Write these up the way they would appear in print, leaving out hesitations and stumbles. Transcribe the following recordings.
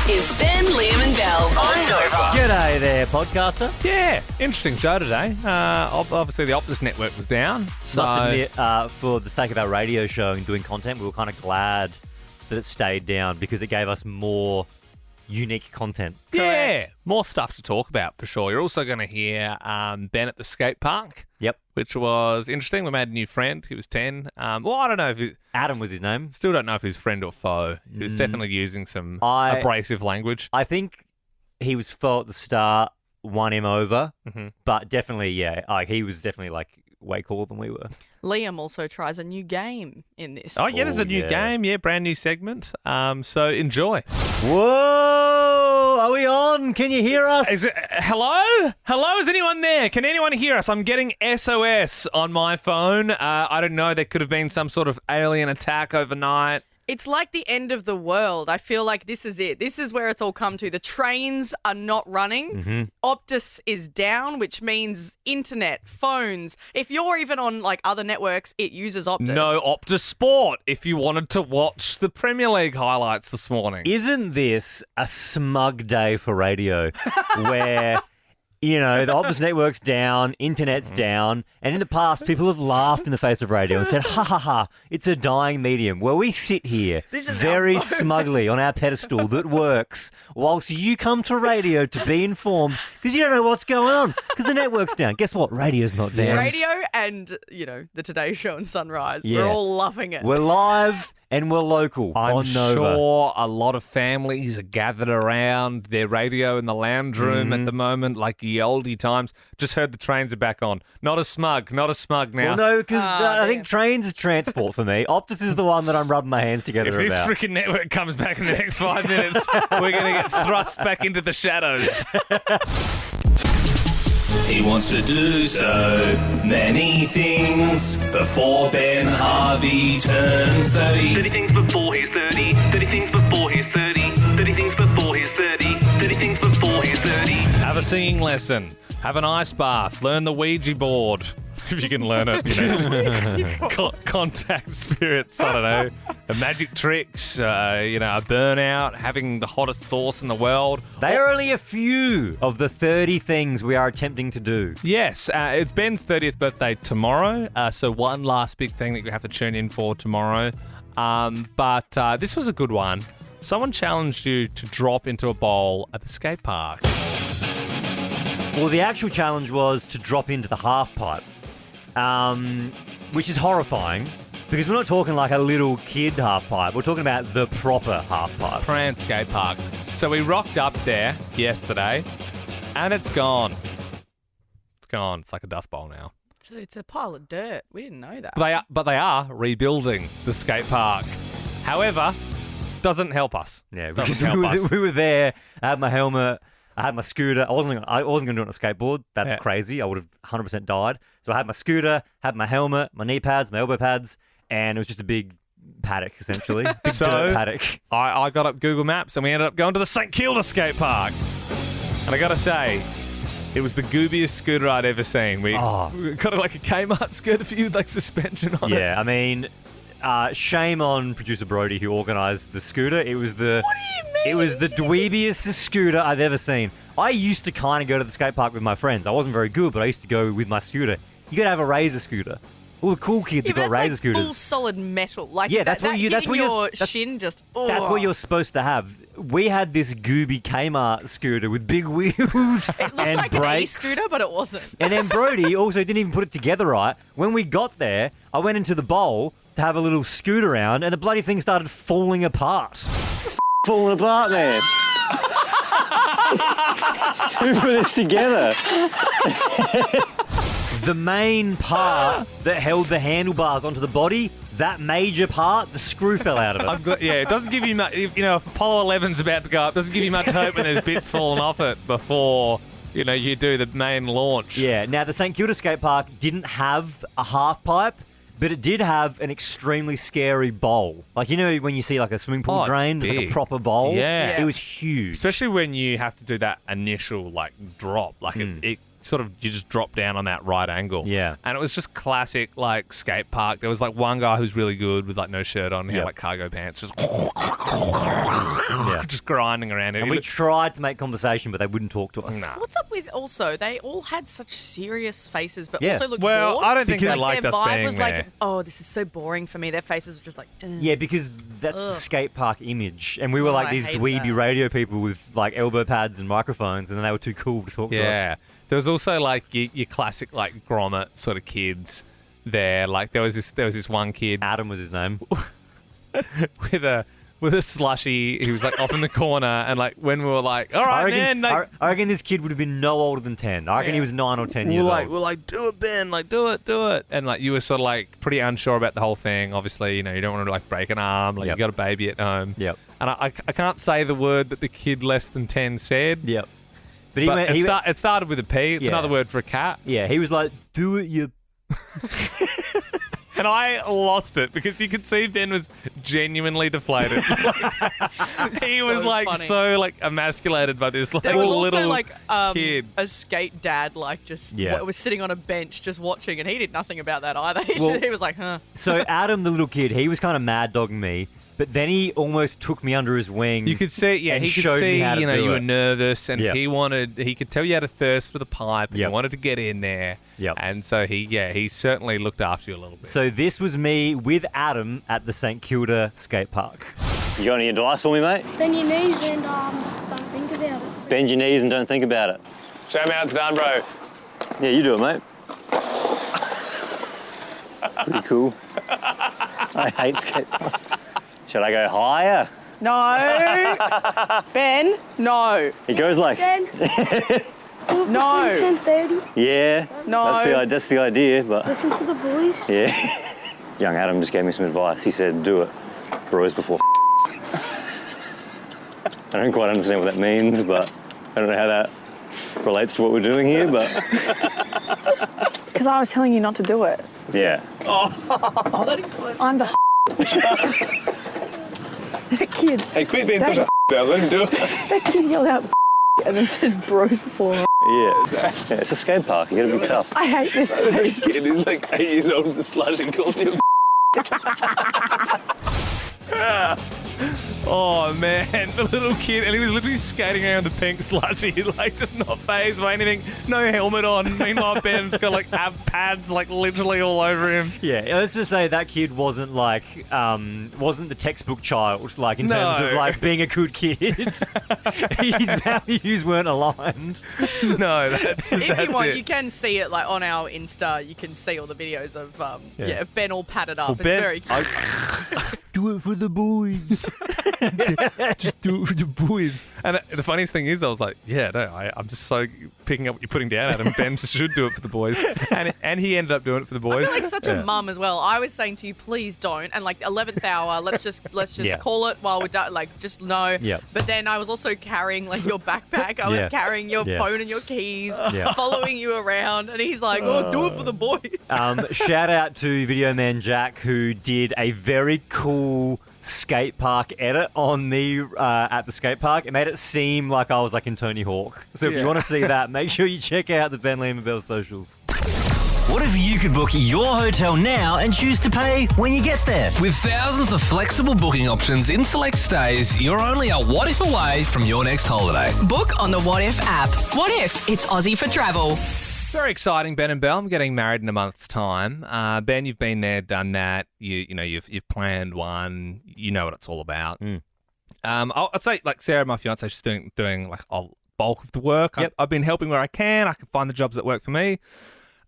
This is Ben, Liam and Belle on Nova. G'day there, podcaster. Yeah, interesting show today. Obviously, the Optus network was down. So Must admit, for the sake of our radio show and doing content, we were kind of glad that it stayed down because it gave us more unique content. yeah, more stuff to talk about for sure. You're also going to hear Ben at the skate park. Yep. Which was interesting. We made a new friend. He was 10. Well, I don't know if he... Adam was his name. Still don't know if he's friend or foe. He was definitely using some I- abrasive language. I think he was foe at the start, won him over, but definitely, he was definitely way cooler than we were. Liam also tries a new game in this. Oh, yeah, there's a new game. Yeah, brand new segment. So enjoy. Whoa! Are we on? Can you hear us? Is it, hello? Hello? Is anyone there? Can anyone hear us? I'm getting SOS on my phone. I don't know. There could have been some sort of alien attack overnight. It's like the end of the world. I feel like this is it. This is where it's all come to. The trains are not running. Optus is down, which means internet, phones. If you're even on other networks, it uses Optus. No Optus Sport if you wanted to watch the Premier League highlights this morning. Isn't this a smug day for radio where, the Optus network's down, internet's down, and in the past people have laughed in the face of radio and said, ha ha ha, it's a dying medium. Well, we sit here very smugly on our pedestal that works whilst you come to radio to be informed because you don't know what's going on because the network's down. Guess what? Radio's not down. Radio and, the Today Show and Sunrise. Yeah. We're all loving it. We're live and we're local I'm on Nova. sure a lot of families are gathered around their radio in the lounge room at the moment, like the oldie times. Just heard the trains are back on. Not as smug now. Well, no, because I think trains is transport for me. Optus is the one that I'm rubbing my hands together If this about. freaking network comes back in the next 5 minutes, we're going to get thrust back into the shadows. He wants to do so many things before Ben Harvey turns 30. 30 things before he's 30. 30 things before he's 30. 30 things before he's 30. 30 things before he's 30. Have a singing lesson. Have an ice bath. Learn the Ouija board. If you can learn it, contact spirits, I don't know, the magic tricks, a burnout, having the hottest sauce in the world. They are only a few of the 30 things we are attempting to do. Yes, it's Ben's 30th birthday tomorrow, so one last big thing that you have to tune in for tomorrow. But this was a good one. Someone challenged you to drop into a bowl at the skate park. Well, the actual challenge was to drop into the half pipe, which is horrifying because we're not talking like a little kid half pipe. We're talking about the proper half pipe. Pran skate park. So we rocked up there yesterday, and it's gone. It's gone. It's like a dust bowl now. It's a pile of dirt. We didn't know that. But they are rebuilding the skate park. However, doesn't help us. Yeah, Doesn't because help us. we were there. I had my helmet. I had my scooter. I wasn't going to do it on a skateboard. That's crazy. I would have 100% died. So I had my scooter, had my helmet, my knee pads, my elbow pads, and it was just a big paddock, essentially. Big dirt paddock. I got up Google Maps and we ended up going to the St Kilda skate park. And I got to say, it was the goobiest scooter I'd ever seen. We got a Kmart scooter for you with suspension on it. Yeah, I mean, shame on producer Brody who organised the scooter. It was the... What do you mean? It was the dweebiest scooter I've ever seen. I used to kind of go to the skate park with my friends. I wasn't very good, but I used to go with my scooter. You got to have a razor scooter. All the cool kids have got razor scooters. Full solid metal. That's what shin just. Oh. That's what you're supposed to have. We had this gooby Kmart scooter with big wheels It looked and like brakes. an e-scooter, but it wasn't. And then Brody also didn't even put it together right. When we got there, I went into the bowl to have a little scoot around, and the bloody thing started falling apart. Falling apart, man. Who put this together? The main part that held the handlebars onto the body, that major part, the screw fell out of it. It doesn't give you much. If Apollo 11's about to go up, doesn't give you much hope when there's bits falling off it before you do the main launch. Yeah. Now the St Kilda skate park didn't have a half pipe, but it did have an extremely scary bowl. When you see a swimming pool drain, there's a proper bowl. Yeah. It was huge. Especially when you have to do that initial drop. It you just drop down on that right angle. Yeah. And it was just classic, like, skate park. There was, like, one guy who's really good with, like, no shirt on. He had, like, cargo pants. Just just grinding around it. And we tried to make conversation, but they wouldn't talk to us. Nah. What's up with also, they all had such serious faces, but Yeah. also looked Well, bored. I don't think they Like, liked their us vibe being was there. like, oh, this is so boring for me. Their faces were just like, ugh. Yeah, because that's the skate park image. And we were Oh, like I these hate dweeby that. radio people with like elbow pads and microphones, and then they were too cool to talk to us. Yeah. There was also, like, your classic, like, grommet sort of kids there. Like, there was this one kid Adam was his name. with a slushy. He was, like, off in the corner. And, like, when we were like, all right, man. Like, I reckon this kid would have been no older than 10. I reckon he was 9 or 10 years old. we're like, do it, Ben. Like, do it. And, like, you were sort of, like, pretty unsure about the whole thing. Obviously, you know, you don't want to, like, break an arm. Like, Yep. you got a baby at home. Yep. And I can't say the word that the kid less than 10 said. Yep. But But it started with a P. It's Yeah. another word for a cat. yeah, he was like, do it, you... And I lost it because you could see Ben was genuinely deflated. He was So like funny. so like emasculated by this like There was little also like kid. a skate dad, like just Yeah. was sitting on a bench just watching, and he did nothing about that either. Well- He was like, huh. So Adam, the little kid, he was kind of mad dogging me, but then he almost took me under his wing. You could see, yeah, and he could showed me see, how to you know, do you were it. nervous, and Yep. he could tell you had a thirst for the pipe, and Yep. you wanted to get in there. Yep. And so he certainly looked after you a little bit. So this was me with Adam at the St Kilda skate park. You got any advice for me, mate? Bend your knees and don't think about it. Bend your knees and don't think about it. Show me how it's done, bro. Yeah, you do it, mate. Pretty cool. I hate skate parks. Should I go higher? No, Ben, no, It goes like, Ben. No. 10:30. yeah, no. that's the idea, but Listen to the boys. yeah. Young Adam just gave me some advice. He said, do it, bros before I don't quite understand what that means, but I don't know how that relates to what we're doing here, but Because I was telling you not to do it. yeah. I'm the that kid. Hey, quit being such a Belle. Let him do it. That kid yelled out and then said bros before. Yeah, it's a skate park. You gotta be tough. I hate this place. Kid is like 8 years old with a slush and called him. Oh man, the little kid, and he was literally skating around the pink slushy, like just not phased by anything, no helmet on. Meanwhile, Ben's got like ab pads like literally all over him. Yeah, let's just say that kid wasn't like, wasn't the textbook child, like in terms of No. like being a good kid. His values weren't aligned. No, that's If you want, it. you can see it like on our Insta. You can see all the videos of of Ben all padded up. Well, It's Ben- very cute. Do it for the boys. Just do it for the boys. And the funniest thing is, I was like, yeah, no, I'm just so picking up what you're putting down, Adam. Ben should do it for the boys. And he ended up doing it for the I boys. feel like such a mum as well. I was saying to you, please don't. And like 11th hour, let's just Yeah. call it while we're done. Like just no. Yep. But then I was also carrying like your backpack. I was Yeah. carrying your Yeah. phone and your keys, Yeah. following you around. And he's like, oh, do it for the boys. Shout out to Video Man Jack, who did a very cool skate park edit on the at the skate park. It made it seem like I was like in Tony Hawk. So if you Yeah. want to see that, make sure you check out the Ben Liam and Belle socials. What if you could book your hotel now and choose to pay when you get there? With thousands of flexible booking options in select stays, you're only a what if away from your next holiday. Book on the What If app. What if it's Aussie for travel? Very exciting, Ben and Belle. I'm getting married in a month's time. Ben, you've been there, done that. You've planned one. You know what it's all about. I'd say like Sarah, my fiance, she's doing like a bulk of the work. Yep. I've been helping where I can. I can find the jobs that work for me.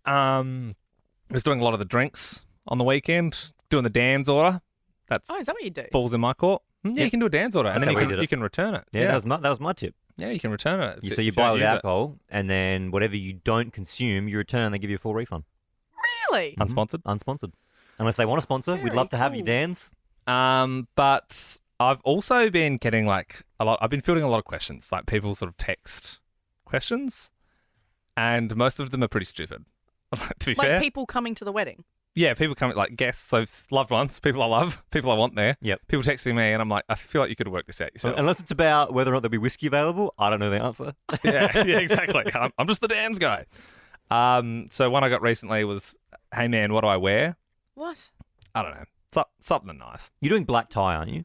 I was doing a lot of the drinks on the weekend, doing the Dan's order. That's Oh, is that what you do? balls in my court. Yeah, you can do a Dan's order, and That's then how we did it. you can return it. Yeah, that was my tip. Yeah, you can return it. So you if buy don't with use it. alcohol, and then whatever you don't consume, you return. They give you a full refund, Really? Unsponsored. unsponsored. Unless they want to sponsor, we'd Very love to have you, cool. Dan's. But I've also been getting like a lot. I've been fielding a lot of questions, like people sort of text questions, and most of them are pretty stupid. To be Like fair, people coming to the wedding. yeah, people come like guests, so loved ones, people I love, people I want there. Yep. People texting me, and I'm like, I feel like you could work this out yourself. Unless it's about whether or not there'll be whiskey available, I don't know the answer. yeah, exactly. I'm just the Dan's guy. So one I got recently was, hey man, what do I wear? What? I don't know. Something nice. You're doing black tie, aren't you?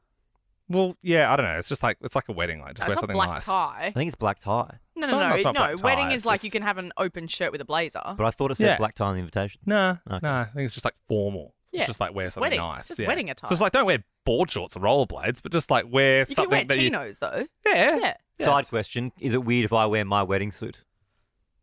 Well, yeah, I don't know. It's just like a wedding. Like, just wear It's not something black nice. tie. I think it's black tie. No, It's not black tie, Wedding it's is like just- you can have an open shirt with a blazer. But I thought it said Yeah. black tie on the invitation. No, Okay. no. I think it's just like formal. Yeah, It's just like wear just something wedding. nice. Just yeah. wedding attire. So it's like don't wear board shorts or rollerblades, but just like wear You can something wear that chinos though. Yeah. Yeah. Side question, is it weird if I wear my wedding suit?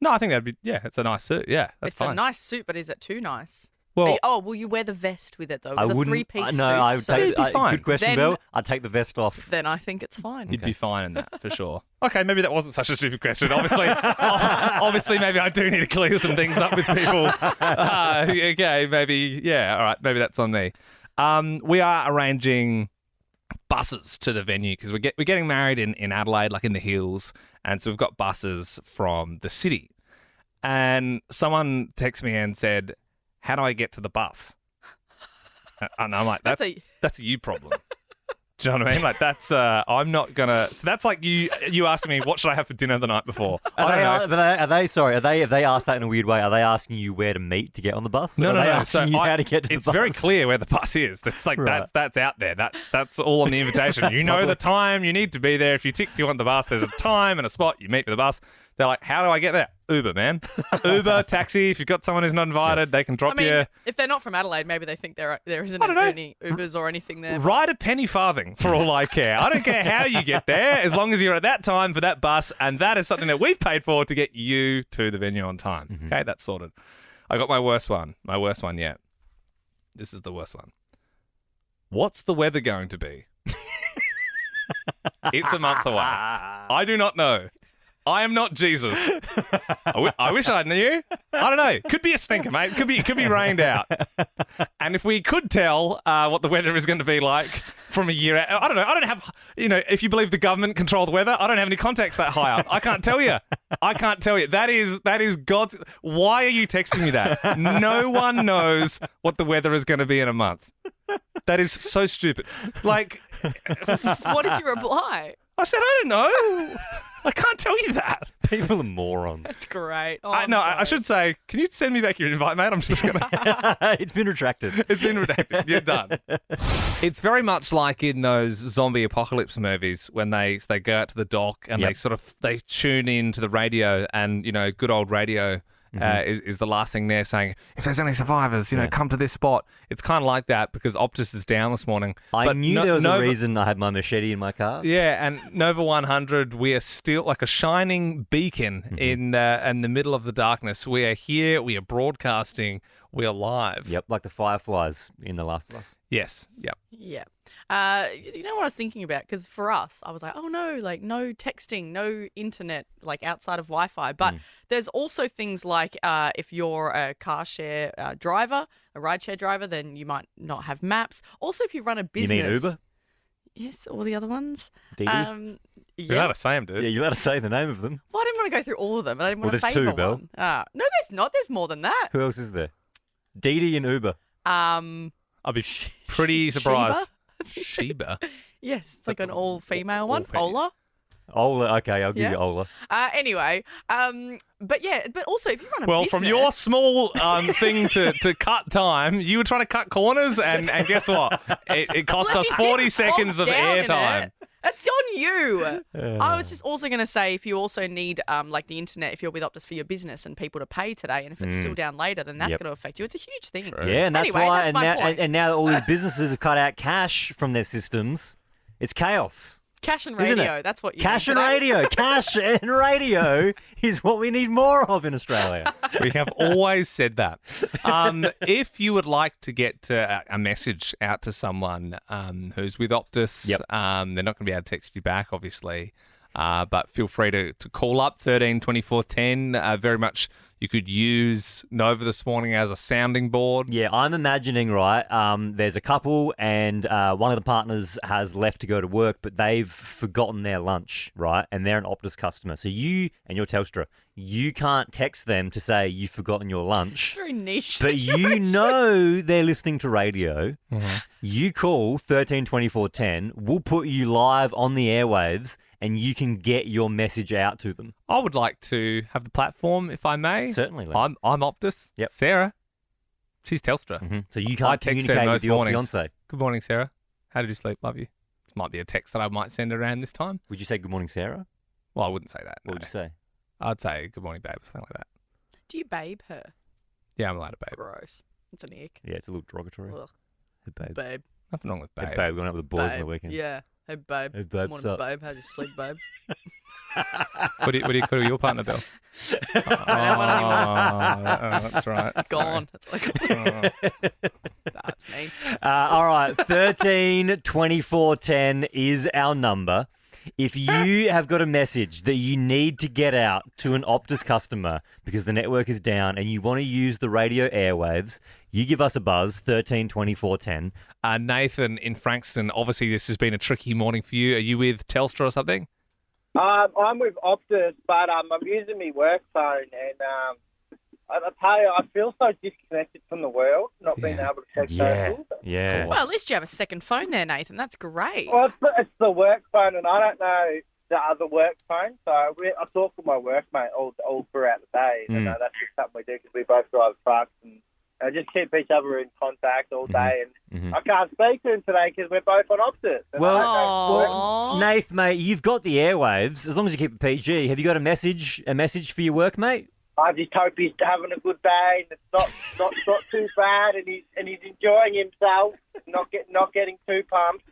No, I think that'd be it's a nice suit. Yeah, that's It's fine. a nice suit, but is it too nice? Well, will you wear the vest with it though? I It's a wouldn't. three-piece No, suit. I would so take. It'd be fine. Good question, Then- Belle. I'd take the vest off. then I think it's fine. you'd be fine in that for sure. Okay, maybe that wasn't such a stupid question. Obviously, maybe I do need to clear some things up with people. Okay, maybe all right, maybe that's on me. We are arranging buses to the venue because we're getting married in Adelaide, like in the hills, and so we've got buses from the city. And someone texted me and said, "How do I get to the bus?" And I'm like, "That's a you problem." Do you know what I mean? Like that's I'm not gonna. So that's like you asking me what should I have for dinner the night before. I don't know. Have they asked that in a weird way? Are they asking you where to meet to get on the bus? No, Or are they no. asking you how to get to the it's bus? very clear where the bus is. That's like Right. that's out there. That's all on the invitation. You know the time you need to be there. If you tick you want the bus, there's a time and a spot. You meet for the bus. They're like, how do I get there? Uber, man. Uber, taxi. If you've got someone who's not invited, they can drop I mean, you. if they're not from Adelaide, maybe they think there isn't I don't know. any Ubers or anything there. Ride a penny farthing for all I care. I don't care how you get there, as long as you're at that time for that bus, and that is something that we've paid for to get you to the venue on time. Mm-hmm. Okay, that's sorted. I got my worst one yet. This is the worst one. What's the weather going to be? It's a month away. I do not know. I am not Jesus. I wish I knew. I don't know. Could be a stinker, mate. Could be rained out. And if we could tell what the weather is going to be like from a year out, I don't know. I don't have, if you believe the government control the weather, I don't have any contacts that high up. I can't tell you. That is God's. Why are you texting me that? No one knows what the weather is going to be in a month. That is so stupid. Like, What did you reply? I said, I don't know. I can't tell you that. People are morons. That's great. Oh, I should say, can you send me back your invite, mate? I'm just going to... It's been retracted. It's been redacted. You're done. It's very much like in those zombie apocalypse movies when they go out to the dock and Yep. they tune in to the radio and, good old radio is the last thing they're saying. If there's any survivors, come to this spot. It's kind of like that because Optus is down this morning. I But knew there was a reason I had my machete in my car. Yeah, and Nova 100, we are still like a shining beacon in the middle of the darkness. We are here. We are broadcasting. We are live. Yep, like the fireflies in The Last of Us. Yes. Yep. Yeah. You know what I was thinking about? Because for us, I was like, oh no, like no texting, no internet, like outside of Wi-Fi. But there's also things like if you're a car share driver, a rideshare driver, then you might not have maps. Also, if you run a business. You mean Uber? Yes, all the other ones. Didi? You're allowed to say them, dude. Yeah, you're allowed to say the name of them. Well, I didn't want to go through all of them, and I didn't Well, want to there's favour two, Belle. one. No, there's not. There's more than that. Who else is there? Didi and Uber. I'll be pretty surprised. Sheba? Yes, it's like an all-female one. all Ola. Ola, okay, I'll give Yeah. you Ola. Anyway, but also if you run a Well, business, from your small thing to cut time, you were trying to cut corners, and guess what? It cost Well, us you 40 didn't seconds bog of down in airtime. it. It's on you. I was just also going to say if you also need like the internet, if you're with Optus for your business and people to pay today, and if it's still down later, then that's Yep. going to affect you. It's a huge thing. Yeah, and that's anyway, why. that's and, my now, point. and now that all these businesses have cut out cash from their systems, it's chaos. Cash and Isn't it? radio, that's what you Cash need and today. radio. Cash and radio is what we need more of in Australia. We have always said that. If you would like to get a message out to someone who's with Optus, Yep. they're not going to be able to text you back, obviously. But feel free to call up 13 24 10. Very much you could use Nova this morning as a sounding board. Yeah, I'm imagining, right, there's a couple and one of the partners has left to go to work, but they've forgotten their lunch, right? And they're an Optus customer. So you and your Telstra, you can't text them to say you've forgotten your lunch. Very niche. But you know they're listening to radio. You call 13 24 10. We'll put you live on the airwaves and you can get your message out to them. I would like to have the platform, if I may. Certainly, Len. I'm Optus. Yep. Sarah, she's Telstra. So you I can't text her communicate most with your mornings. fiance. Good morning, Sarah. How did you sleep? Love you. This might be a text that I might send around this time. Would you say good morning, Sarah? Well, I wouldn't say that. What would you say? I'd say good morning, babe, something like that. Do you babe her? Yeah, I'm allowed to babe. Gross. It's an ick. Yeah, it's a little derogatory. Ugh. Hey, babe. Babe. Nothing wrong with babe. Hey, babe, we're going out with the boys on Babe. the weekend. Yeah. Hey, babe. Hey, babe, Morning, sup? babe. How's your sleep, babe? What do you call your partner, Belle? I don't have one anymore. That's right. Gone. That's what I call it. That's me. All right, 13 24 10 is our number. If you have got a message that you need to get out to an Optus customer because the network is down and you want to use the radio airwaves, you give us a buzz, 13 24 10. Nathan in Frankston, obviously this has been a tricky morning for you. Are you with Telstra or something? I'm with Optus, but I'm using my work phone, and I tell you, I feel so disconnected from the world, not being able to check socials. Yeah. Well, at least you have a second phone there, Nathan. That's great. Well, it's the work phone, and I don't know the other work phone, so I talk with my workmate all throughout the day, and that's just something we do because we both drive trucks and just keep each other in contact all day. And I can't speak to him today because we're both on Optus. Well, Nath, mate, you've got the airwaves as long as you keep it PG. Have you got a message for your workmate? I just hope he's having a good day and it's not too bad, and he's enjoying himself, not getting too pumped.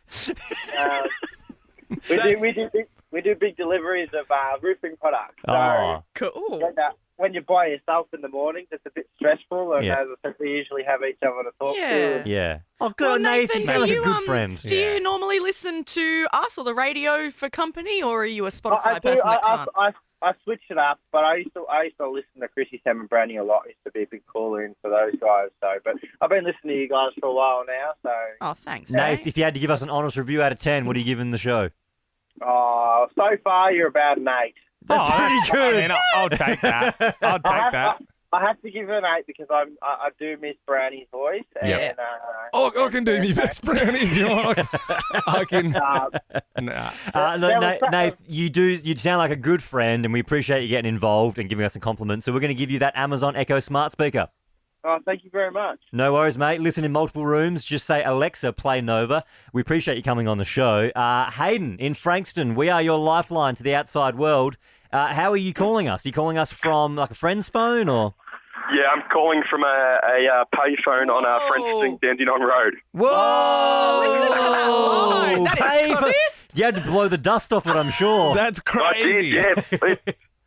We do big deliveries of roofing products. So cool. When you're by yourself in the morning, it's a bit stressful, and as I said, we usually have each other to talk to. Yeah. Oh, good, Well, Nathan. You sound like a good friend. Do you normally listen to us or the radio for company, or are you a Spotify person that can't? I switched it up, but I used to listen to Chrissy, Sam and Brownie a lot. I used to be a big caller in for those guys. But I've been listening to you guys for a while now. So. Oh, thanks. Nath, if you had to give us an honest review out of 10, what are you giving the show? Oh, so far you're about an 8. That's pretty good. I mean, I'll take that. I'll take that. I have to give it an 8 because I do miss Brownie's voice. And, I can do me best, Brownie, if you want. I can. Nath, you sound like a good friend, and we appreciate you getting involved and giving us a compliment. So we're going to give you that Amazon Echo smart speaker. Oh, thank you very much. No worries, mate. Listen in multiple rooms. Just say, Alexa, play Nova. We appreciate you coming on the show. Hayden in Frankston, we are your lifeline to the outside world. How are you calling us? Are you calling us from like a friend's phone or? Yeah, I'm calling from a payphone on Frankston Dandenong Road. Whoa! Listen to that line. That is crisp. You had to blow the dust off it, I'm sure. That's crazy. I did,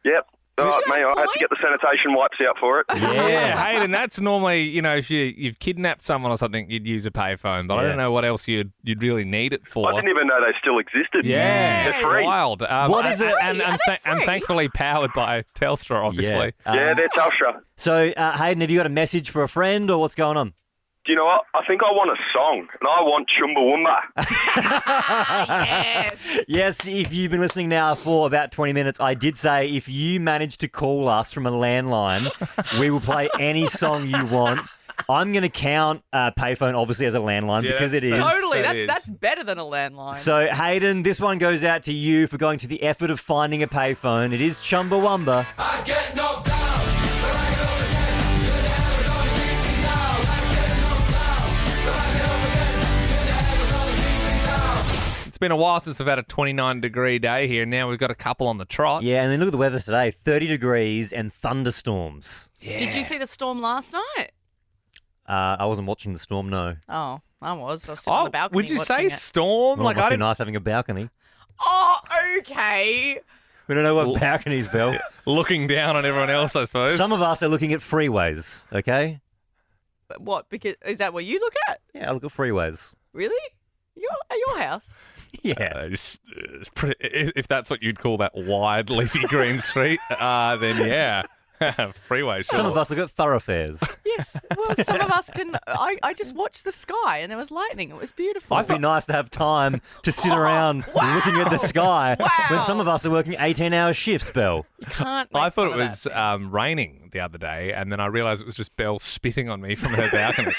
yep. Mate, I had to get the sanitation wipes out for it. Yeah, Hayden, that's normally, if you've kidnapped someone or something, you'd use a payphone, but I don't know what else you'd really need it for. I didn't even know they still existed. Yeah, they're free. Wild. What is it? And thankfully powered by Telstra, obviously. Yeah, they're Telstra. So, Hayden, have you got a message for a friend or what's going on? Do you know what? I think I want a song, and I want Chumbawamba. Yes. Yes, if you've been listening now for about 20 minutes, I did say if you manage to call us from a landline, we will play any song you want. I'm going to count payphone, obviously, as a landline because it is. Totally. That's better than a landline. So, Hayden, this one goes out to you for going to the effort of finding a payphone. It is Chumbawamba. I get knocked down. It's been a while since we've had a 29-degree day here. Now we've got a couple on the trot. Yeah, and then look at the weather today. 30 degrees and thunderstorms. Yeah. Did you see the storm last night? I wasn't watching the storm, no. Oh, I was. I was sitting on the balcony would you watching say it. storm? Well, it must be nice having a balcony. Oh, okay. We don't know what balconies, Belle. Looking down on everyone else, I suppose. Some of us are looking at freeways, okay? What? Because is that what you look at? Yeah, I look at freeways. Really? At your house? Yeah. If that's what you'd call that wide, leafy green street, then yeah. Freeway, sure. Some of us look at thoroughfares. Yeah. Yes. Well, some of us can. I just watched the sky and there was lightning. It was beautiful. It'd be nice to have time to sit around looking at the sky when some of us are working 18-hour shifts, Belle. Can't. I thought it was raining the other day, and then I realised it was just Belle spitting on me from her balcony.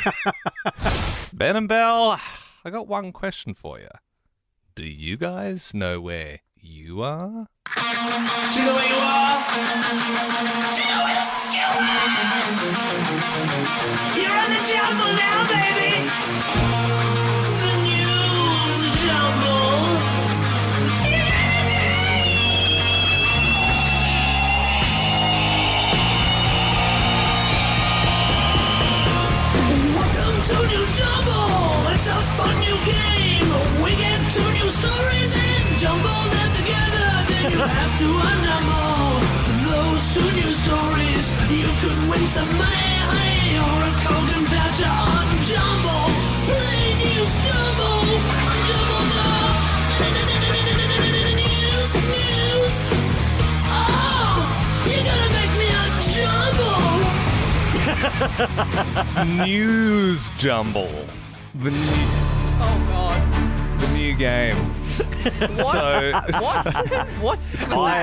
Ben and Belle, I got one question for you. Do you guys know where you are? Do you know where you are? Do you know where you are? You're on the Jumble now, baby. The news Jumble. Welcome to News Jumble. It's a fun new game. We get 2 new stories and jumble them together. Then you have to unnumber those 2 new stories. You could win some money or a Kogan voucher on Jumble. Play News Jumble on Jumble News. Oh, you gotta make me a Jumble. News Jumble. The new, Oh God. the new game. What?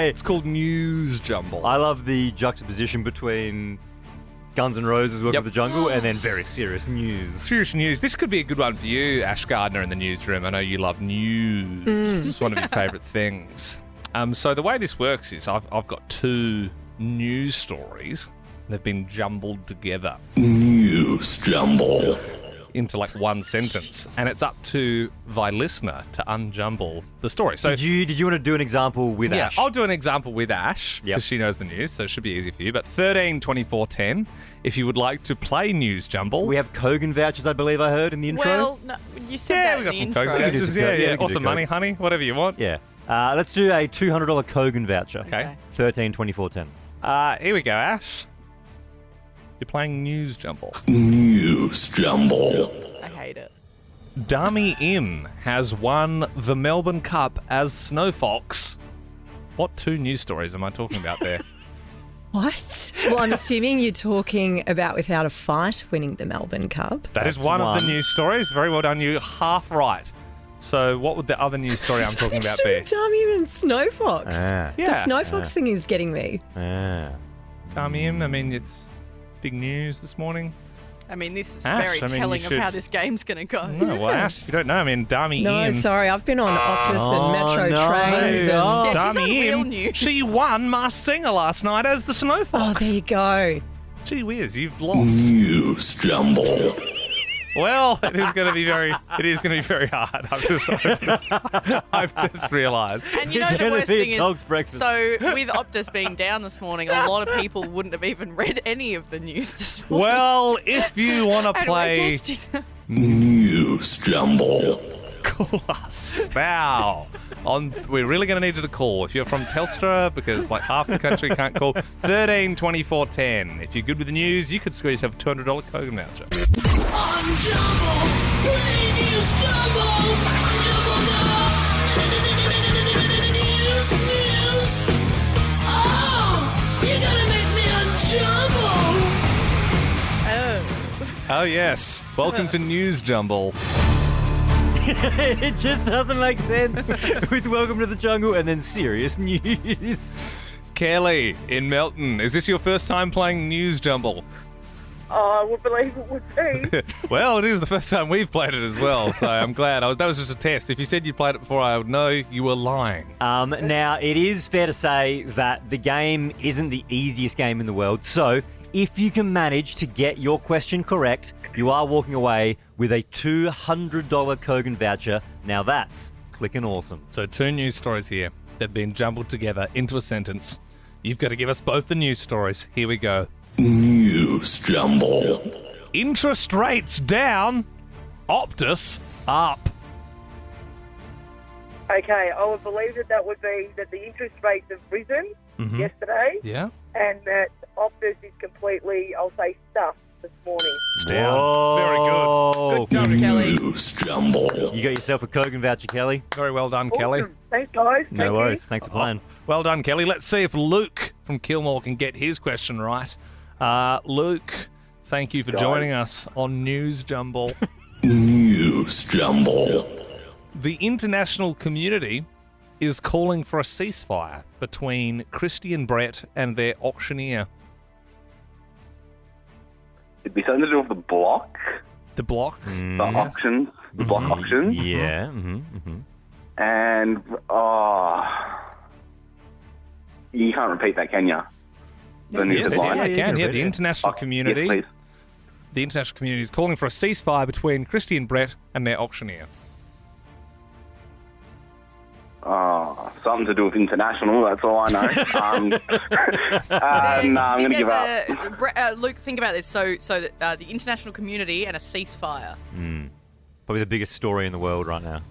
It's called News Jumble. I love the juxtaposition between Guns N' Roses, Welcome to the Jungle, and then very serious news. Serious news. This could be a good one for you, Ash Gardner, in the newsroom. I know you love news. It's one of your favourite things. So the way this works is I've got 2 news stories. They've been jumbled together. News Jumble. Into like one sentence, and it's up to thy listener to unjumble the story. So Did you want to do an example with yeah, Ash? I'll do an example with Ash because she knows the news, so it should be easy for you. But 13 24 10, if you would like to play News Jumble. We have Kogan vouchers, I believe I heard in the intro. Well, no, you said yeah, that we in got the some intro. Coke We can do vouchers. some Yeah, Coke. yeah. We can Or do some Coke. money, honey, whatever you want. Yeah. Let's do a $200 Kogan voucher. Okay. 13 24 10. Here we go, Ash. You're playing News Jumble. News Jumble. I hate it. Dummy Im has won the Melbourne Cup as Snow Fox. What 2 news stories am I talking about there? What? Well, I'm assuming you're talking about Without a Fight winning the Melbourne Cup. That is one of the news stories. Very well done. You half right. So what would the other news story I'm talking about be? Dummy and Snow Fox. Yeah. The Snow Fox thing is getting me. Dummy Im, I mean, it's big news this morning. I mean, this is Ash, very I mean, you telling of should- how this game's going to go. No, well, Ash, if you don't know, I mean, Dummy No, Im. sorry, I've been on Optus and Metro trains. And... Oh, Yeah, she's on Dummy real Im. news. She won Masked Singer last night as the Snow Oh, Fox. there you go. Gee whiz, you've lost. News Jumble. Well, it is going to be very hard. I've just realised. And you know It's the gonna worst be a thing is, dog's breakfast. so with Optus being down this morning, a lot of people wouldn't have even read any of the news this morning. Well, if you want to And we're play testing them. News Jumble. Call us now. We're really going to need you to call if you're from Telstra, because like half the country can't call. 13 24 10. If you're good with the news, you could score yourself a $200 Kogan voucher. On Jumble. Play News Jumble. On Jumble. News. Oh, you gotta make me a Jumble. Oh, yes. Welcome to News Jumble. It just doesn't make sense with Welcome to the Jungle and then serious news. Kelly in Melton, is this your first time playing News Jumble? Oh, I would believe it would be. Well, it is the first time we've played it as well, so I'm glad. That was just a test. If you said you played it before, I would know you were lying. Now, it is fair to say that the game isn't the easiest game in the world, so if you can manage to get your question correct, you are walking away with a $200 Kogan voucher. Now that's clicking awesome. So 2 news stories here. They've been jumbled together into a sentence. You've got to give us both the news stories. Here we go. News Jumble. Interest rates down. Optus up. Okay, I would believe that would be that the interest rates have risen yesterday, Yeah. and that Optus is completely, I'll say, stuffed this morning. It's down. Very good. Good done, Kelly. News Jumble. You got yourself a Kogan voucher, Kelly. Very well done, Kelly. Awesome. Thanks, guys. No Thank worries. you. Thanks for playing. Well done, Kelly. Let's see if Luke from Kilmore can get his question right. Luke, Thank you for joining us on News Jumble. News Jumble. The international community is calling for a ceasefire between Christy and Brett and their auctioneer. It'd be something to do with the block. The block? The auctions. The block auctions. Yeah. And, you can't repeat that, can you? Yes, I can. Yeah, the international community. Yes, please. The international community is calling for a ceasefire between Christy and Brett and their auctioneer. Something to do with international, that's all I know. No, I'm going to give up. Luke, think about this. So the international community and a ceasefire. Probably the biggest story in the world right now.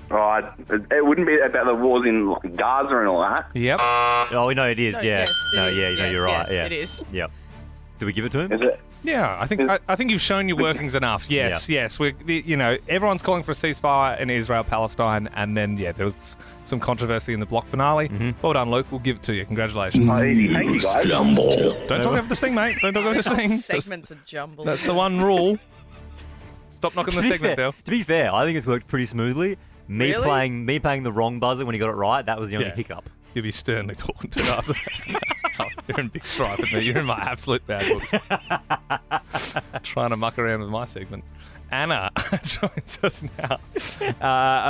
Right. It wouldn't be about the wars in Gaza and all that. Yep. Oh, no, it is, yeah. You're right. Yes, Yeah. it is. Yep. Do we give it to him? Is it? Yeah, I think you've shown your workings enough. Yes. Everyone's calling for a ceasefire in Israel, Palestine, and then there was some controversy in the block finale. Well done, Luke. We'll give it to you. Congratulations. Thank you, guys. Jumble. Don't talk over this thing, mate. Don't talk over this thing. Segments of Jumble. That's the one rule. Stop knocking the segment, Bill. To be fair, I think it's worked pretty smoothly. Me Really? playing the wrong buzzer when he got it right, that was the only hiccup. You'll be sternly talking to after that. You're in big strife with me. You're in my absolute bad books. Trying to muck around with my segment. Anna joins us now.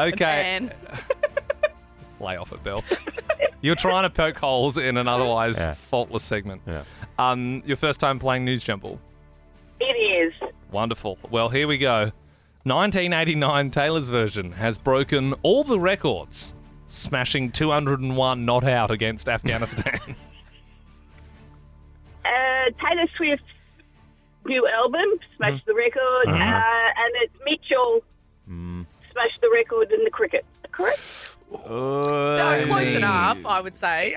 Okay. Lay off it, Belle. You're trying to poke holes in an otherwise faultless segment. Yeah. Your first time playing News Jumble? It is. Wonderful. Well, here we go. 1989 Taylor's version has broken all the records, smashing 201 not out against Afghanistan. Taylor Swift's new album smashed the record, and it's Mitchell smashed the record in the cricket. Correct? Close enough, I would say.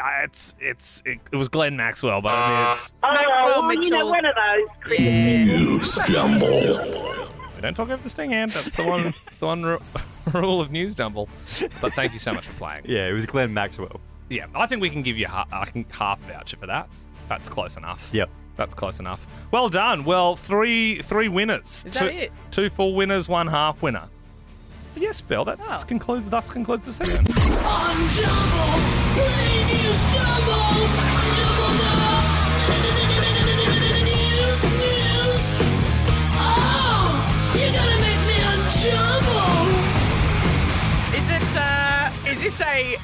It was Glenn Maxwell, but I mean it's Maxwell, Mitchell. You know, one of those cricket. News Jumble. Don't talk over the sting hand. That's the one rule of News Jumble. But thank you so much for playing. Yeah, it was Glenn Maxwell. Yeah, I think we can give you half voucher for that. That's close enough. Yep. That's close enough. Well done. Well, three winners. Is that it? 2 full winners, 1 half winner. Yes, Belle, thus concludes the segment. On Jumble, play News Jumble. On Jumble, news. Oh, you gotta make me unjumble.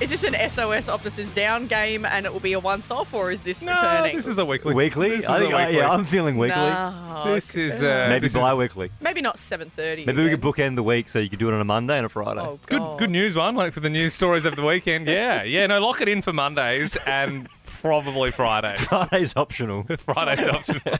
Is this an SOS Optus Is Down game and it will be a once-off, or is this returning? This is a weekly. Weekly? I'm feeling weekly. No, This is Maybe bi-weekly. maybe not 7:30. Maybe we could bookend the week so you could do it on a Monday and a Friday. Oh, Good news one, like for the news stories of the weekend. Yeah, no, lock it in for Mondays and probably Fridays. Friday's optional. Friday's optional.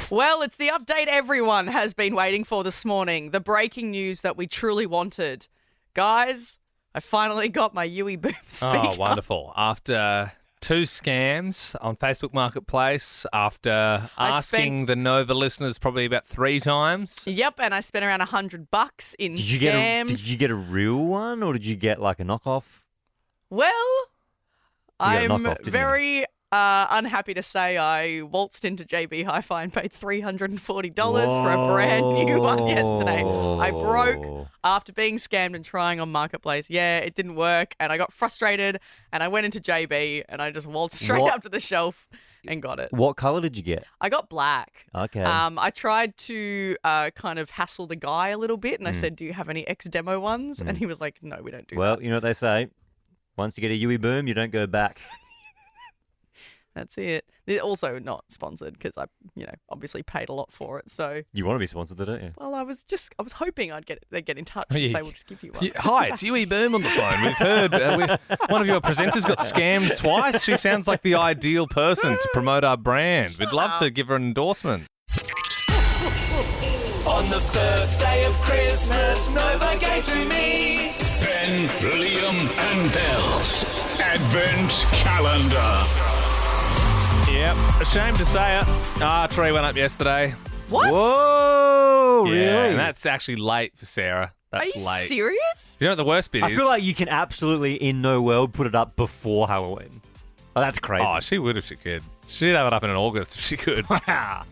Well, it's the update everyone has been waiting for this morning. The breaking news that we truly wanted. Guys, I finally got my Yui Boom speaker. Oh, wonderful. After 2 scams on Facebook Marketplace, after asking the Nova listeners probably about 3 times. Yep, and I spent around $100 in scams. Did you get a real one or did you get like a knockoff? Well, got a I'm knockoff, didn't you? very unhappy to say I waltzed into JB Hi-Fi and paid $340 for a brand new one yesterday. I broke after being scammed and trying on Marketplace. Yeah, it didn't work, and I got frustrated, and I went into JB, and I just waltzed straight up to the shelf and got it. What colour did you get? I got black. Okay. I tried to kind of hassle the guy a little bit, and I said, do you have any ex-demo ones? And he was like, no, we don't do that. Well, you know what they say. Once you get a Yui Boom, you don't go back. That's it. They're also not sponsored because I, obviously paid a lot for it. So You want to be sponsored, don't you? well, I was hoping they'd get in touch and say we'll just give you one. Hi, it's Yui Boom on the phone. We've heard one of your presenters got scammed twice. She sounds like the ideal person to promote our brand. We'd love to give her an endorsement. On the first day of Christmas, Nova gave to me Ben, Liam and Belle's Advent Calendar. Yep, ashamed to say it. Tree went up yesterday. What? Whoa, Yeah, really? and that's actually late for Sarah. That's Are you late. serious? You know what the worst bit I is? feel like you can absolutely, in no world, put it up before Halloween. Oh, that's crazy. Oh, she would if she could. She'd have it up in August if she could.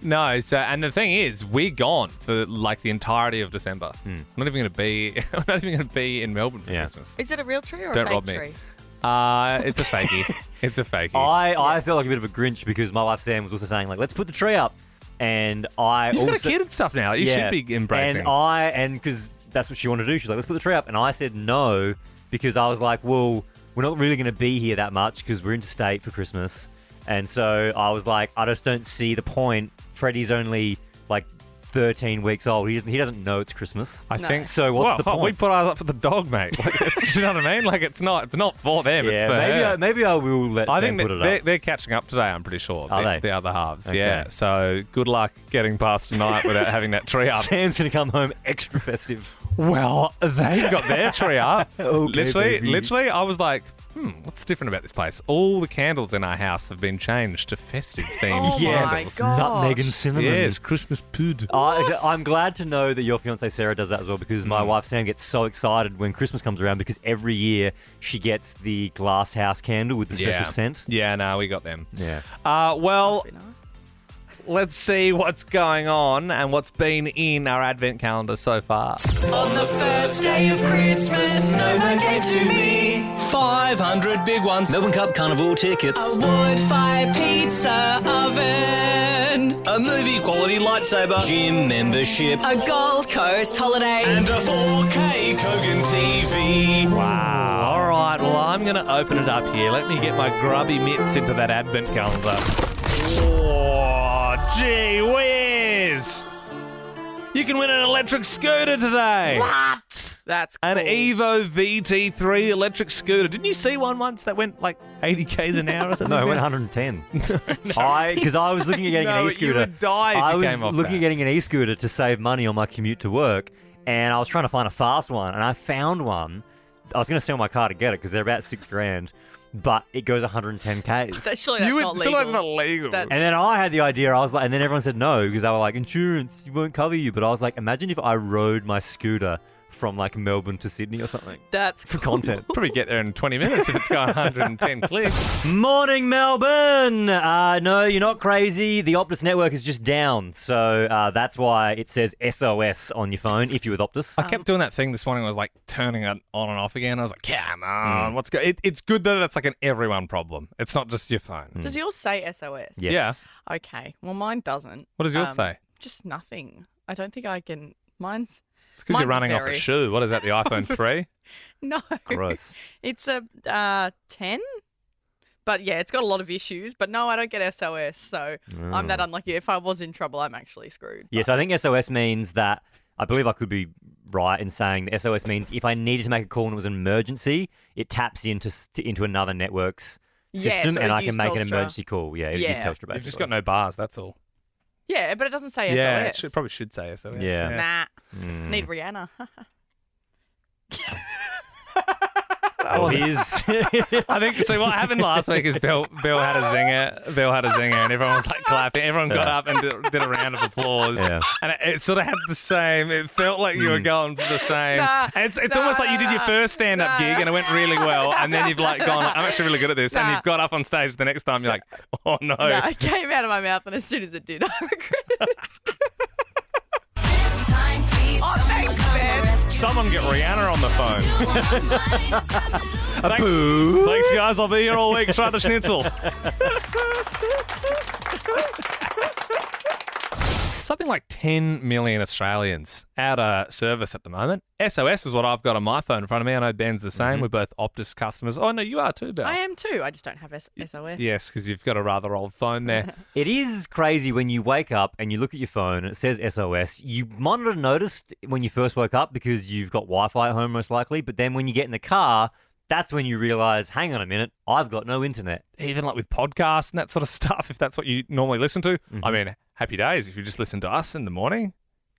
No, so and the thing is, we're gone for like the entirety of December. I'm not even going to be. I'm not even going to be in Melbourne for Christmas. Is it a real tree or Don't a fake rob me. tree? It's a fakie. It's a fakie. I felt like a bit of a Grinch because my wife Sam was also saying like, let's put the tree up, and You've got a kid and stuff now. You should be embracing. And because that's what she wanted to do. She's like, let's put the tree up, and I said no because I was like, well, we're not really going to be here that much because we're interstate for Christmas. And so I was like, I just don't see the point. Freddie's only like 13 weeks old. He doesn't know it's Christmas. I think so. What's the point? We put ours up for the dog, mate. Like, you know what I mean? Like it's not for them. Yeah, it's for her. maybe I will let I Sam think put it up. they're catching up today. I'm pretty sure. Are they? The other halves. Okay. Yeah. So good luck getting past tonight without having that tree up. Sam's gonna come home extra festive. Well, they've got their tree up. Okay, literally, I was like, what's different about this place? All the candles in our house have been changed to festive themed Oh candles. my gosh. Nutmeg and cinnamon. Yes, Christmas pud. I'm glad to know that your fiancée Sarah does that as well because my wife Sam gets so excited when Christmas comes around because every year she gets the glass house candle with the special scent. Yeah, no, we got them. Yeah. Well, Must be nice. let's see what's going on and what's been in our advent calendar so far. On the first day of Christmas, Nova gave to me 500 big ones, Melbourne Cup Carnival tickets. a wood-fired pizza oven, a movie quality lightsaber, Gym membership. a Gold Coast holiday, and a 4K Kogan TV. Wow. All right, well, I'm going to open it up here. Let me get my grubby mitts into that advent calendar. Oh, gee whiz! You can win an electric scooter today. What? That's cool. An Evo VT3 electric scooter. Didn't you see one once that went like 80 k's an hour or something? No, it went 110. Because I was looking at getting an No, e-scooter. you would die if I you was came off looking that. at getting an e-scooter to save money on my commute to work, and I was trying to find a fast one, and I found one. I was going to sell my car to get it because they're about $6,000, but it goes 110 k's. Surely that's not legal. Surely that's not legal. And then I had the idea. I was like, and then everyone said no because they were like, insurance, you won't cover you. But I was like, imagine if I rode my scooter from like Melbourne to Sydney or something. That's for content. Probably get there in 20 minutes if it's got 110 clicks. Morning, Melbourne. No, you're not crazy. The Optus network is just down, so that's why it says SOS on your phone if you're with Optus. I kept doing that thing this morning. I was like turning it on and off again. I was like, come on, what's good? It's good that it's like an everyone problem. It's not just your phone. Does yours say SOS? Yes. Yeah. Okay. Well, mine doesn't. What does yours say? Just nothing. I don't think I can. Mine's. It's because you're mine's running off a very- shoe. What is that, the iPhone 3? No. Gross. It's a 10. But yeah, it's got a lot of issues. But no, I don't get SOS. So I'm that unlucky. If I was in trouble, I'm actually screwed. Yes, I think SOS means that, I believe I could be right in saying that SOS means if I needed to make a call and it was an emergency, it taps into another network's Yeah, system so and I use can make an Telstra. emergency call. Yeah, it Yeah. use Telstra You've basically. just got no bars, that's all. Yeah, but it doesn't say Yeah, SOS. it probably should say SOS. Yeah. Nah. Need Rihanna. Well, here's I think, see, what happened last week is Belle had a zinger. Belle had a zinger, and everyone was like clapping. Everyone got up and did a round of applause. Yeah. And it sort of had the same. It felt like you were going for the same. Nah, And it's almost like you did your first stand-up gig and it went really well, and then you've like gone, I'm actually really good at this, and you've got up on stage the next time, you're like, oh no. No, it came out of my mouth, and as soon as it did, I regret it. Oh, thanks, man. Someone get Rihanna on the phone. Thanks, guys. I'll be here all week. Try the schnitzel. Something like 10 million Australians out of service at the moment. SOS is what I've got on my phone in front of me. I know Ben's the same. We're both Optus customers. Oh, no, you are too, Belle. I am too. I just don't have SOS. Yes, because you've got a rather old phone there. It is crazy when you wake up and you look at your phone and it says SOS. You might not have noticed when you first woke up because you've got Wi-Fi at home most likely, but then when you get in the car, that's when you realise, hang on a minute, I've got no internet. Even like with podcasts and that sort of stuff, if that's what you normally listen to. I mean, happy days if you just listen to us in the morning.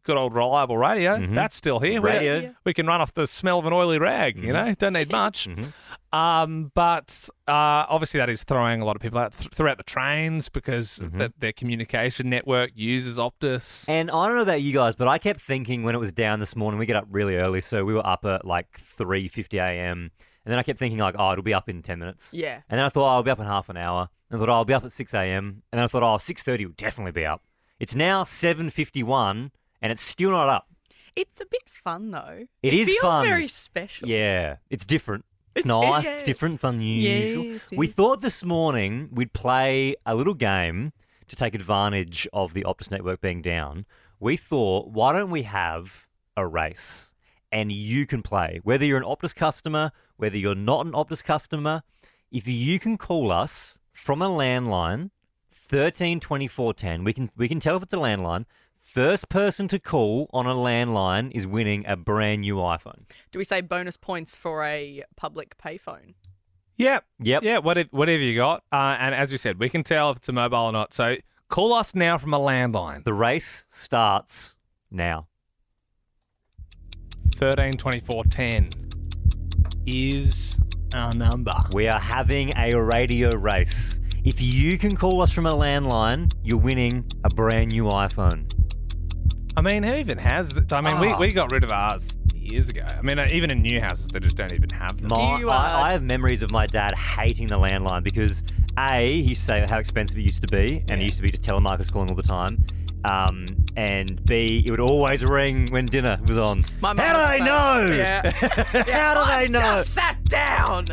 Good old reliable radio. That's still here. Radio. We can run off the smell of an oily rag, you know? Don't need much. But obviously that is throwing a lot of people out throughout the trains because their communication network uses Optus. And I don't know about you guys, but I kept thinking when it was down this morning, we get up really early, so we were up at like 3:50 a.m. And then I kept thinking like, oh, it'll be up in 10 minutes. Yeah. And then I thought, oh, I'll be up in half an hour. And I thought, I'll be up at 6 a.m. And then I thought, 6:30 will definitely be up. It's now 7:51 and it's still not up. It's a bit fun, though. It is feels fun. very special. Yeah, it's different. It's nice, it's different, it's unusual. Yes, We yes. thought this morning we'd play a little game to take advantage of the Optus network being down. We thought, why don't we have a race? And you can play. Whether you're an Optus customer, whether you're not an Optus customer, if you can call us from a landline, 13 24 10, we can tell if it's a landline. First person to call on a landline is winning a brand new iPhone. Do we say bonus points for a public payphone? Yep. Yep. Yeah, whatever you got. And as you said, we can tell if it's a mobile or not. So call us now from a landline. The race starts now. 13 24 10 is our number. We are having a radio race. If you can call us from a landline, you're winning a brand new iPhone. I mean, who even has it? I mean, we got rid of ours years ago. I mean, even in new houses, they just don't even have them. I have memories of my dad hating the landline because A, he used to say how expensive it used to be, and it used to be just telemarketers calling all the time. And B, it would always ring when dinner was on. My mum How do was they the know? same. Yeah. How do they know? Just sat down.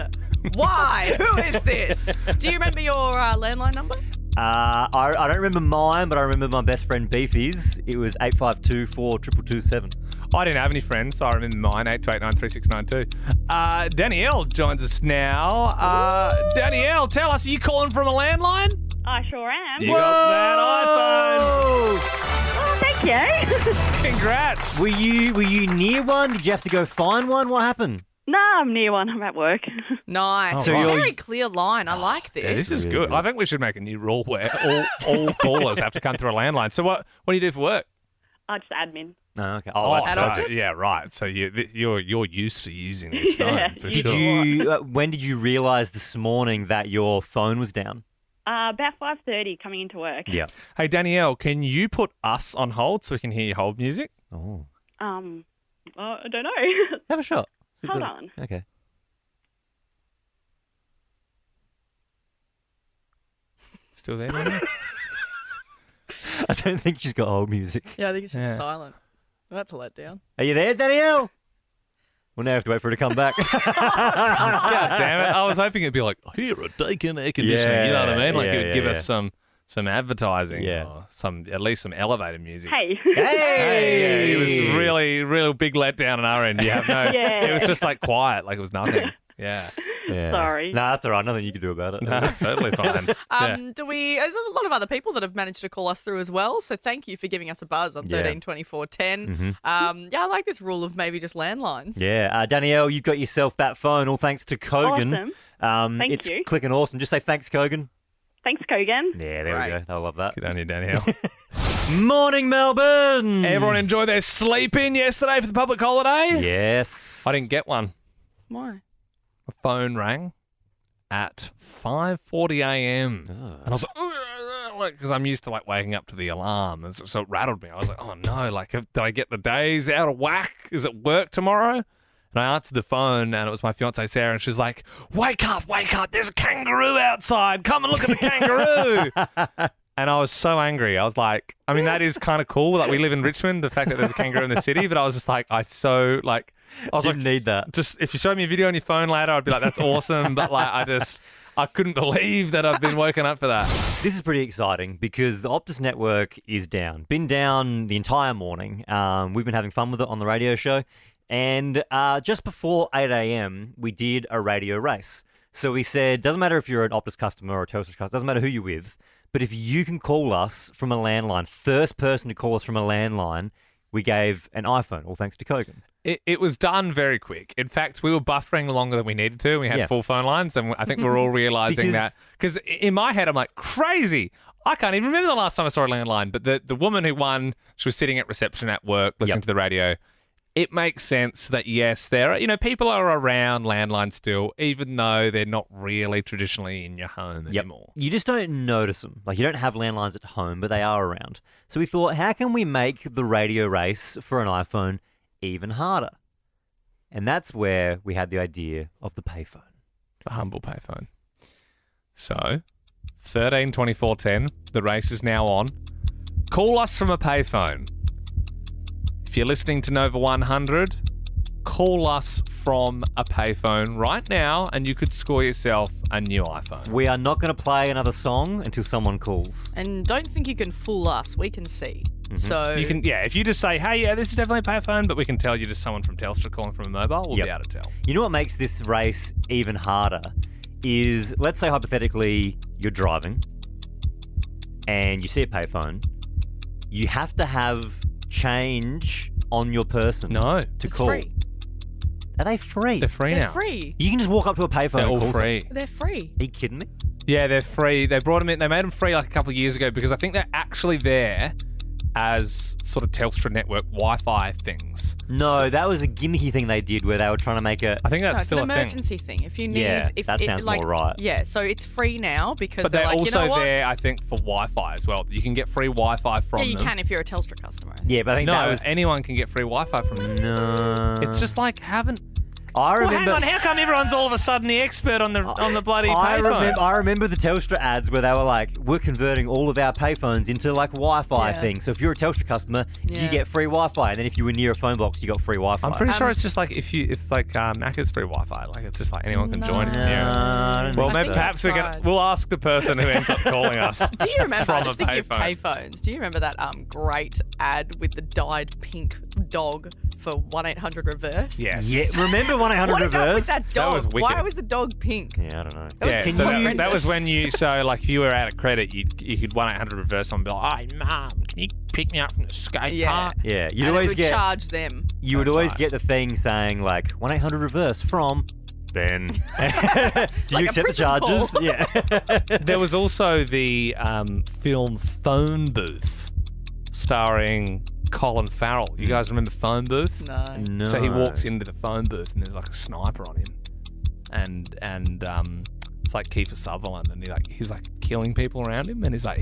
Why? Who is this? Do you remember your landline number? I don't remember mine, but I remember my best friend Beefy's. It was 852422227. I didn't have any friends, so I remember mine, 82893692. Danielle joins us now. Danielle, tell us, are you calling from a landline? I sure am. You got that iPhone. Oh, thank you. Congrats. Were you near one? Did you have to go find one? What happened? No, I'm near one. I'm at work. Nice. Oh, It's a right. very clear line. I like this. Yeah, this is good. I think we should make a new rule where all callers have to come through a landline. So what do you do for work? I just admin. Oh, okay. At so, Optus? yeah, right. So you're used to using this phone Yeah. for Did sure. you? When did you realise this morning that your phone was down? About 5:30 coming into work. Yeah. Hey Danielle, can you put us on hold so we can hear your hold music? Oh. I don't know. Have a shot. See if Hold it- on. Okay. Still there, Danielle? I don't think she's got old music. Yeah, I think it's just Yeah. silent. Well, that's a letdown. Are you there, Danielle? We'll now have to wait for her to come back. God damn it! I was hoping it'd be like, here, a Daikin air conditioning. You know what I mean? Like it would give us some advertising, or at least some elevator music. Hey. Hey! It was really big letdown on our end. You have no. Yeah. It was just like quiet, like it was nothing. Yeah. Yeah. Sorry. No, that's all right. Nothing you can do about it. No, totally fine. Yeah. There's a lot of other people that have managed to call us through as well. So thank you for giving us a buzz on Yeah. 13 24 10. Mhm. Yeah, I like this rule of maybe just landlines. Yeah. Danielle, you've got yourself that phone, all thanks to Kogan. Awesome. Thank it's you. clicking awesome. Just say thanks, Kogan. Thanks, Kogan. Yeah, there we go. I love that. Good on you, Danielle. Morning, Melbourne. Everyone enjoyed their sleep in yesterday for the public holiday? Yes. I didn't get one. Why? My phone rang at 5:40 a.m. And I was like, because I'm used to like waking up to the alarm, and so it rattled me. I was like, oh no, like did I get the days out of whack? Is it work tomorrow? And I answered the phone, and it was my fiancée Sarah, and she's like, wake up, there's a kangaroo outside. Come and look at the kangaroo. And I was so angry. I was like, I mean, that is kind of cool. Like, we live in Richmond, the fact that there's a kangaroo in the city, but I was just like, I was Didn't need that. Just if you showed me a video on your phone later, I'd be like, that's awesome. But like, I couldn't believe that I've been woken up for that. This is pretty exciting because the Optus network is down. Been down the entire morning. We've been having fun with it on the radio show. And just before 8 a.m., we did a radio race. So we said, doesn't matter if you're an Optus customer or a Telstra customer, doesn't matter who you're with, but if you can call us from a landline, first person to call us from a landline, we gave an iPhone, all thanks to Kogan. It was done very quick. In fact, we were buffering longer than we needed to. We had full phone lines, and I think we're all realizing that. Because in my head, I'm like, crazy. I can't even remember the last time I saw a landline. But the woman who won, she was sitting at reception at work, listening to the radio. It makes sense that, yes, there are, people are around landlines still, even though they're not really traditionally in your home anymore. You just don't notice them. Like, you don't have landlines at home, but they are around. So we thought, how can we make the radio race for an iPhone even harder? And that's where we had the idea of the payphone. The humble payphone. So 13 24 10. The race is now on. Call us from a payphone. If you're listening to Nova 100, call us from a payphone right now and you could score yourself a new iPhone. We are not going to play another song until someone calls. And don't think you can fool us. We can see. So You can, if you just say, hey, yeah, this is definitely a payphone, but we can tell you're just someone from Telstra calling from a mobile, we'll be able to tell. You know what makes this race even harder is, let's say hypothetically, you're driving and you see a payphone. You have to have change on your person to it's call. free. Are they free? They're free They're now. free. You can just walk up to a payphone They're and all call free. They're free. Are you kidding me? Yeah, they're free. They brought them in. They made them free like a couple of years ago because I think they're actually there as sort of Telstra network Wi-Fi things. No, that was a gimmicky thing they did where they were trying to make it. I think that's It's still an a thing. emergency thing. If you need, Yeah, if that it, sounds like, more right. Yeah, so it's free now because But they're they're like, also you know what? there, I think, for Wi-Fi as well. You can get free Wi-Fi from Yeah, you them. can if you're a Telstra customer. Yeah, but I think No, that was. anyone can get free Wi-Fi from them. No. It's just like haven't. I Well, remember. hang on. How come everyone's all of a sudden the expert on the bloody payphones? I remember the Telstra ads where they were like, we're converting all of our payphones into like Wi-Fi things. So if you're a Telstra customer, you get free Wi-Fi. And then if you were near a phone box, you got free Wi-Fi. I'm pretty sure it's just like it's like Macca's free Wi-Fi. Like it's just like anyone can join it. I don't Well, think maybe so. perhaps we'll ask the person who ends up calling us. Do you remember? I from just a think of payphone. payphones. Do you remember that great ad with the dyed pink dog for 1-800 reverse? Yes. Yeah, remember 1-800 What is up reverse? with that dog? was wicked. Why was the dog pink? Yeah, I don't know. That was Yeah, so horrendous. that was when you if you were out of credit, you could 1-800 reverse someone and be like, "Hey, mum, can you pick me up from the skate Yeah. park?" Yeah, you'd And always it would get. charge them. You would That's always right. get the thing saying like 1-800 reverse from Ben. Do you Like a accept the prison charges? call. Yeah. There was also the film Phone Booth, starring Colin Farrell. You guys remember Phone Booth? No. No. So he walks into the phone booth and there's like a sniper on him, and it's like Kiefer Sutherland, and he's like killing people around him, and he's like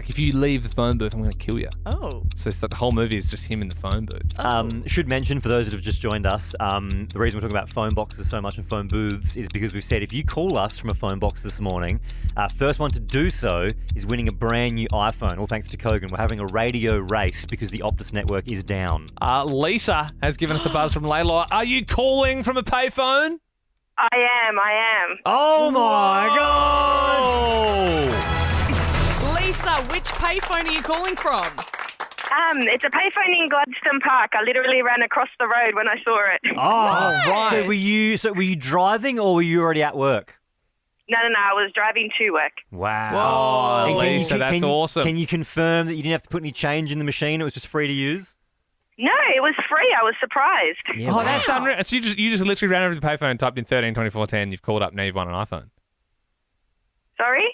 if you leave the phone booth, I'm going to kill you. Oh. So it's that the whole movie is just him in the phone booth. Should mention for those that have just joined us, the reason we're talking about phone boxes so much and phone booths is because we've said if you call us from a phone box this morning, first one to do so is winning a brand new iPhone. All thanks to Kogan. We're having a radio race because the Optus network is down. Lisa has given us a buzz from Laylaw. Are you calling from a payphone? I am. Oh my God! Lisa, which payphone are you calling from? It's a payphone in Gladstone Park. I literally ran across the road when I saw it. Oh, right. So were you driving or were you already at work? No, I was driving to work. Wow. Oh, And Lisa, that's awesome. Can you confirm that you didn't have to put any change in the machine? It was just free to use? No, it was free. I was surprised. Yeah, Oh, that's unreal. So you just literally ran over to the payphone, typed in 13 24 10, you've called up, now you've won an iPhone. Sorry?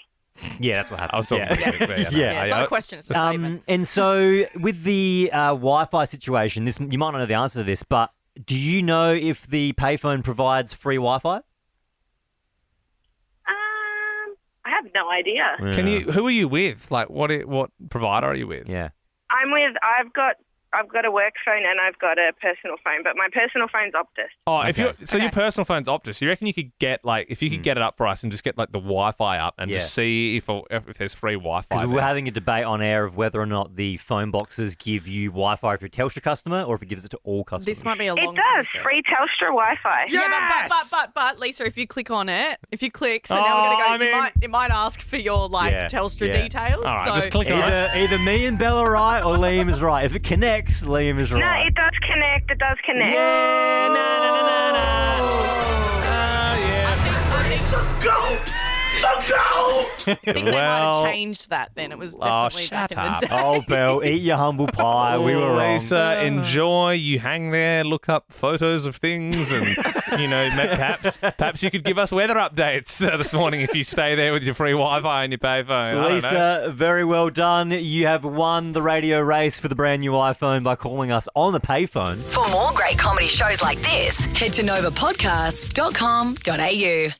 Yeah, that's what happened. I was talking about it, but Yeah. It's not a question, it's a statement. And so with the Wi-Fi situation, you might not know the answer to this, but do you know if the payphone provides free Wi-Fi? I have no idea. Who are you with? Like, what provider are you with? Yeah. I've got a work phone and I've got a personal phone, but my personal phone's Optus. Oh, Okay. your personal phone's Optus. You reckon you could get if you could get it up for us and just get like the Wi-Fi up and just see if there's free Wi-Fi? Because we were there. having a debate on air of whether or not the phone boxes give you Wi-Fi if you're a Telstra customer or if it gives it to all customers. This might be a It long does. process. Free Telstra Wi-Fi. Yeah, but Lisa, if you click on it, so now we're going to go, it might ask for your Telstra details. All right, so just click on it. Either me and Belle are right or Liam is right. If it connects, Liam is right. No, it does connect. It does connect. I think they might have changed that then. It was definitely shut back in the day. Oh, Belle, eat your humble pie. We were wrong. Lisa, enjoy. You hang there, look up photos of things, and perhaps you could give us weather updates this morning if you stay there with your free Wi-Fi and your payphone. I don't know. Lisa, very well done. You have won the radio race for the brand new iPhone by calling us on the payphone. For more great comedy shows like this, head to novapodcasts.com.au.